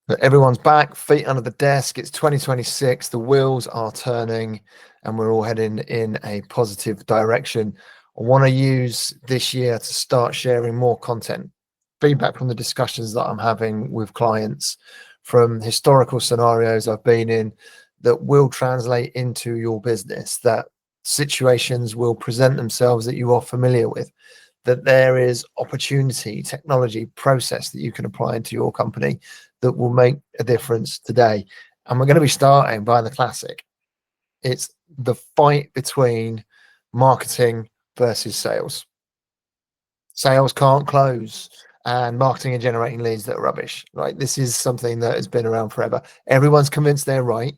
But everyone's back, feet under the desk. It's 2026. The wheels are turning, and we're all heading in a positive direction. I want to use this year to start sharing more content, feedback from the discussions that I'm having with clients, from historical scenarios I've been in that will translate into your business, that situations will present themselves that you are familiar with, that there is opportunity, technology, process that you can apply into your company that will make a difference today. And we're going to be starting by the classic. It's the fight between marketing versus sales. Sales can't close, and marketing and generating leads that are rubbish, right? This is something that has been around forever. Everyone's convinced they're right.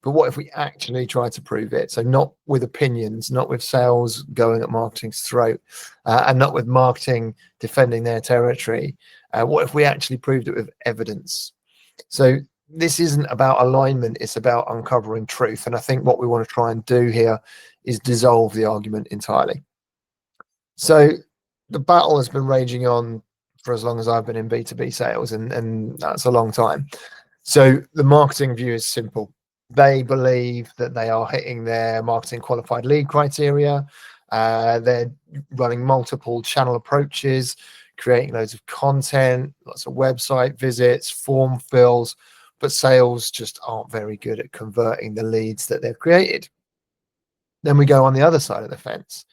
But what if we actually try to prove it? So not with opinions, not with sales going at marketing's throat, and not with marketing defending their territory. What if we actually proved it with evidence? So this isn't about alignment, it's about uncovering truth. And I think what we want to try and do here is dissolve the argument entirely. So the battle has been raging on for as long as I've been in B2B sales, and that's a long time. So the marketing view is simple. They believe that they are hitting their marketing qualified lead criteria. They're running multiple channel approaches, creating loads of content, lots of website visits, form fills, but sales just aren't very good at converting the leads that they've created. Then we go on the other side of the fence.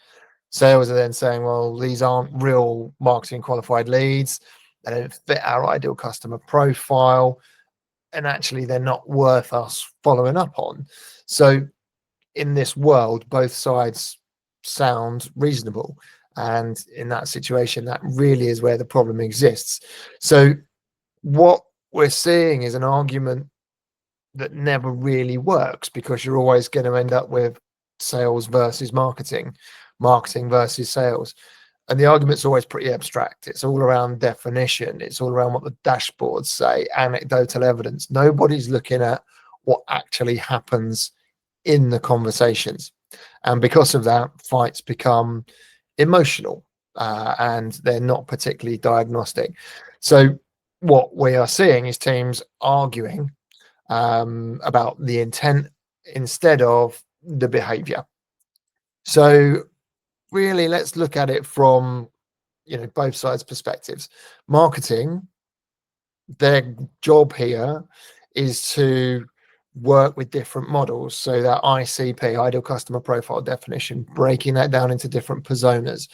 Sales are then saying, well, these aren't real marketing qualified leads. They don't fit our ideal customer profile. And actually, they're not worth us following up on. So in this world, both sides sound reasonable. And in that situation, that really is where the problem exists. So what we're seeing is an argument that never really works, because you're always going to end up with sales versus marketing, marketing versus sales. And the argument's always pretty abstract. It's all around definition. It's all around what the dashboards say, anecdotal evidence. Nobody's looking at what actually happens in the conversations. And because of that, fights become emotional, and they're not particularly diagnostic. So what we are seeing is teams arguing about the intent instead of the behavior. So really, let's look at it from both sides' perspectives. Marketing, their job here is to work with different models. So that ICP, ideal customer profile definition, breaking that down into different personas.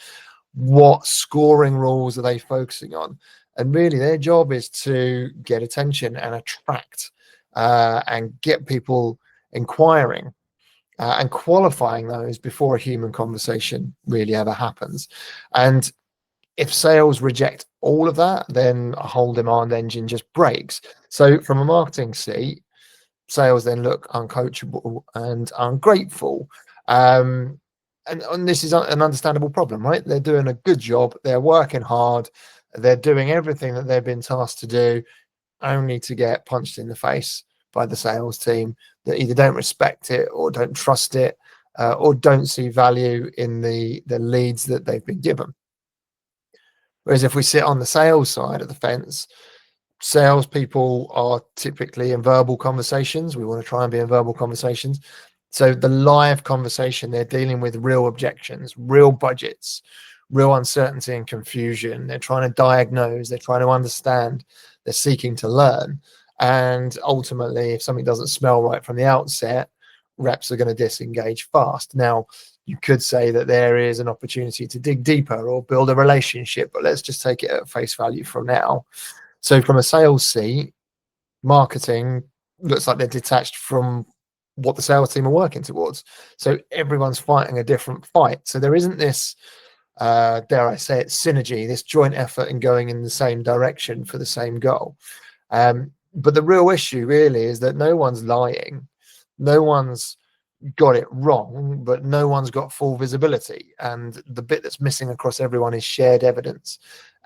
What scoring rules are they focusing on? And really, their job is to get attention and attract and get people inquiring and qualifying those before a human conversation really ever happens. And if sales reject all of that, then a whole demand engine just breaks. So from a marketing seat, sales then look uncoachable and ungrateful. And this is an understandable problem, right? They're doing a good job. They're working hard. They're doing everything that they've been tasked to do, only to get punched in the face by the sales team that either don't respect it or don't trust it, or don't see value in the leads that they've been given. Whereas if we sit on the sales side of the fence, salespeople are typically in verbal conversations. We want to try and be in verbal conversations. So the live conversation, they're dealing with real objections, real budgets, real uncertainty and confusion. They're trying to diagnose, they're trying to understand, they're seeking to learn. And ultimately, if something doesn't smell right from the outset, reps are going to disengage fast. Now, you could say that there is an opportunity to dig deeper or build a relationship, but let's just take it at face value from now. So from a sales seat, marketing looks like they're detached from what the sales team are working towards. So everyone's fighting a different fight. So there isn't this, dare I say it, synergy, this joint effort in going in the same direction for the same goal. But the real issue really is that no one's lying. No one's got it wrong, but no one's got full visibility. And the bit that's missing across everyone is shared evidence.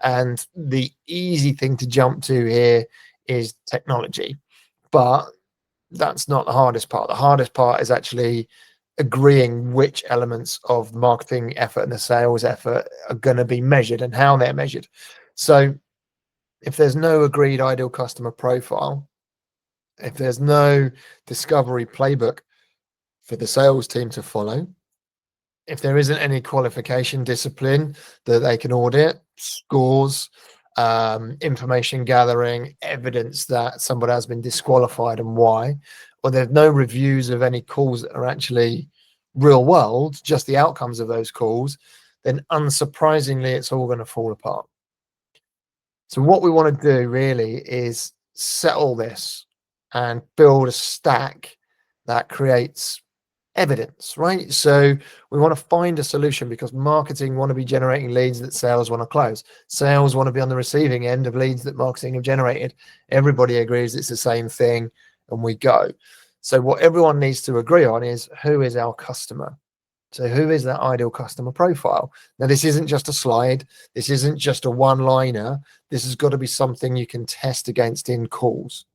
And the easy thing to jump to here is technology. But that's not the hardest part. The hardest part is actually agreeing which elements of the marketing effort and the sales effort are going to be measured and how they're measured. So If there's no agreed ideal customer profile, if there's no discovery playbook for the sales team to follow, if there isn't any qualification discipline that they can audit, scores, information gathering, evidence that somebody has been disqualified and why, or there's no reviews of any calls that are actually real world, just the outcomes of those calls, then unsurprisingly, it's all going to fall apart. So what we want to do really is settle this and build a stack that creates evidence, right? So we want to find a solution because marketing want to be generating leads that sales want to close. Sales want to be on the receiving end of leads that marketing have generated. Everybody agrees it's the same thing, and we go. So what everyone needs to agree on is who is our customer. So who is that ideal customer profile? Now, this isn't just a slide. This isn't just a one-liner. This has got to be something you can test against in calls.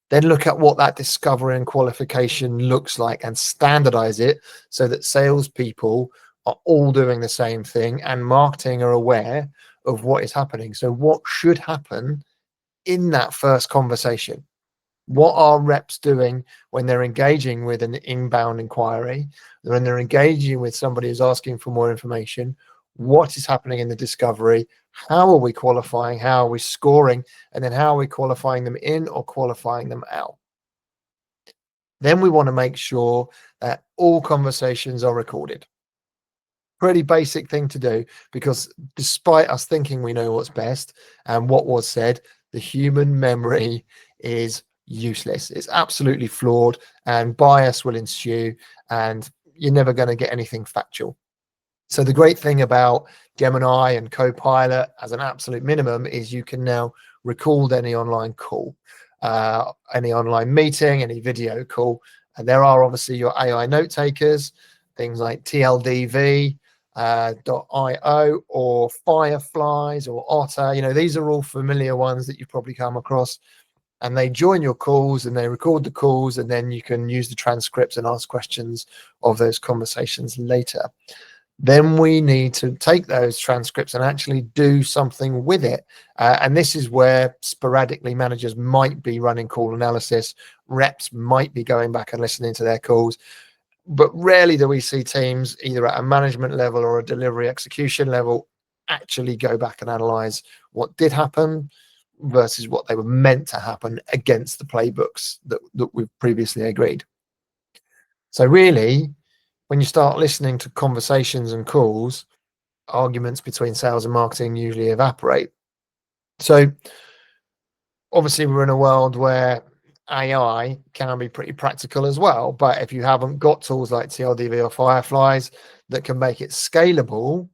Then look at what that discovery and qualification looks like and standardize it so that salespeople are all doing the same thing and marketing are aware of what is happening. So what should happen in that first conversation? What are reps doing when they're engaging with an inbound inquiry, when they're engaging with somebody who's asking for more information? What is happening in the discovery? How are we qualifying? How are we scoring? And then how are we qualifying them in or qualifying them out? Then we want to make sure that all conversations are recorded. Pretty basic thing to do, because despite us thinking we know what's best and what was said, the human memory is useless. It's absolutely flawed, and bias will ensue, and you're never going to get anything factual. So the great thing about Gemini and Copilot as an absolute minimum is you can now record any online call, any online meeting, any video call. And there are obviously your AI note takers, things like TLDV, .io or Fireflies or Otter. You know, these are all familiar ones that you've probably come across. And they join your calls and they record the calls, and then you can use the transcripts and ask questions of those conversations later. Then we need to take those transcripts and actually do something with it. And this is where sporadically managers might be running call analysis, reps might be going back and listening to their calls. But rarely do we see teams, either at a management level or a delivery execution level, actually go back and analyze what did happen versus what they were meant to happen against the playbooks that we've previously agreed. So really, when you start listening to conversations and calls, arguments between sales and marketing usually evaporate. So obviously we're in a world where AI can be pretty practical as well, but if you haven't got tools like TLDV or Fireflies that can make it scalable,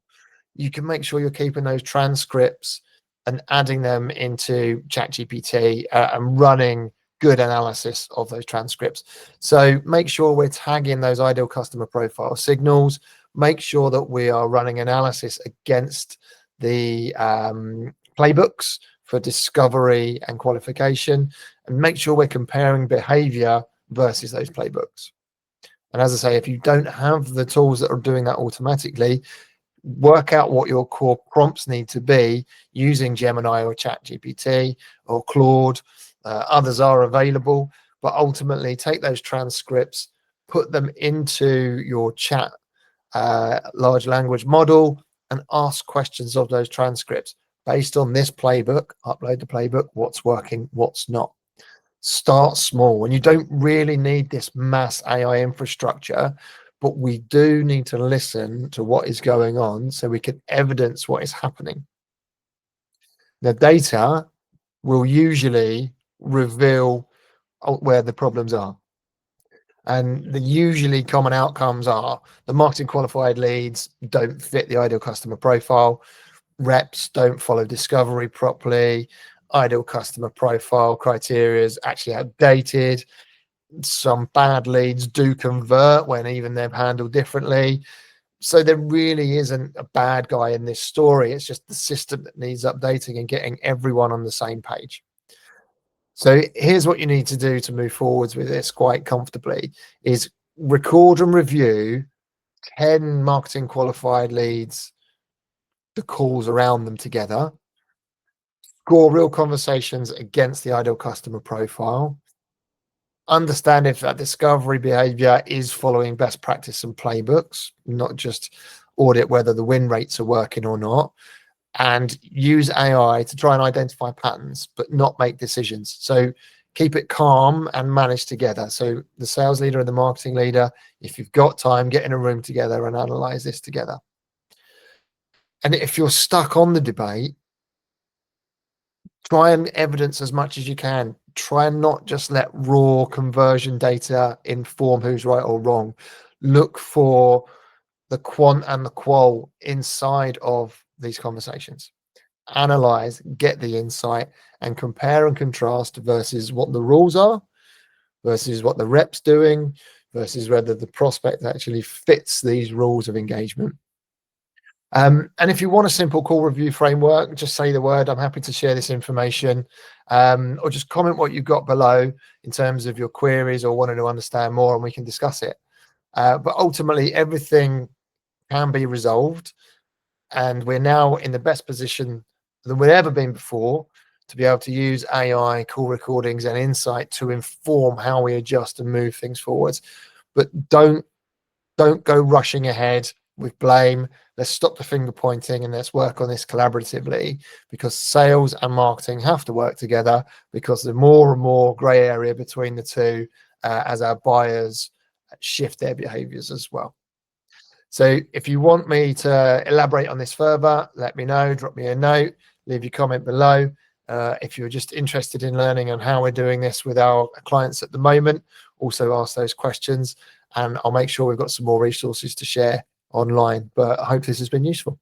you can make sure you're keeping those transcripts and adding them into ChatGPT and running good analysis of those transcripts. So make sure we're tagging those ideal customer profile signals. Make sure that we are running analysis against the playbooks for discovery and qualification, and make sure we're comparing behavior versus those playbooks. And as I say, if you don't have the tools that are doing that automatically, work out what your core prompts need to be using Gemini or ChatGPT or Claude. Others are available, but ultimately take those transcripts, put them into your chat large language model, and ask questions of those transcripts based on this playbook. Upload the playbook, what's working, what's not. Start small, and you don't really need this mass AI infrastructure, but we do need to listen to what is going on so we can evidence what is happening. The data will usually reveal where the problems are. And the usually common outcomes are the marketing qualified leads don't fit the ideal customer profile, reps don't follow discovery properly, ideal customer profile criteria is actually outdated, some bad leads do convert when even they're handled differently. So there really isn't a bad guy in this story. It's just the system that needs updating and getting everyone on the same page. So here's what you need to do to move forwards with this quite comfortably is record and review 10 marketing qualified leads, the calls around them together, score real conversations against the ideal customer profile, understand if that discovery behavior is following best practice and playbooks, not just audit whether the win rates are working or not, and use AI to try and identify patterns, but not make decisions. So keep it calm and manage together. So the sales leader and the marketing leader, if you've got time, get in a room together and analyze this together. And if you're stuck on the debate, try and evidence as much as you can. Try and not just let raw conversion data inform who's right or wrong. Look for the quant and the qual inside of these conversations. Analyze, get the insight, and compare and contrast versus what the rules are, versus what the rep's doing, versus whether the prospect actually fits these rules of engagement. And if you want a simple call review framework, just say the word. I'm happy to share this information, or just comment what you've got below in terms of your queries or wanting to understand more, and we can discuss it. But ultimately, everything can be resolved, and we're now in the best position than we've ever been before to be able to use AI, call recordings, and insight to inform how we adjust and move things forwards. But don't go rushing ahead with blame. Let's stop the finger pointing and let's work on this collaboratively, because sales and marketing have to work together, because there's more and more grey area between the two as our buyers shift their behaviors as well. So if you want me to elaborate on this further, let me know, drop me a note, leave your comment below. If you're just interested in learning on how we're doing this with our clients at the moment, also ask those questions, and I'll make sure we've got some more resources to share online. But I hope this has been useful.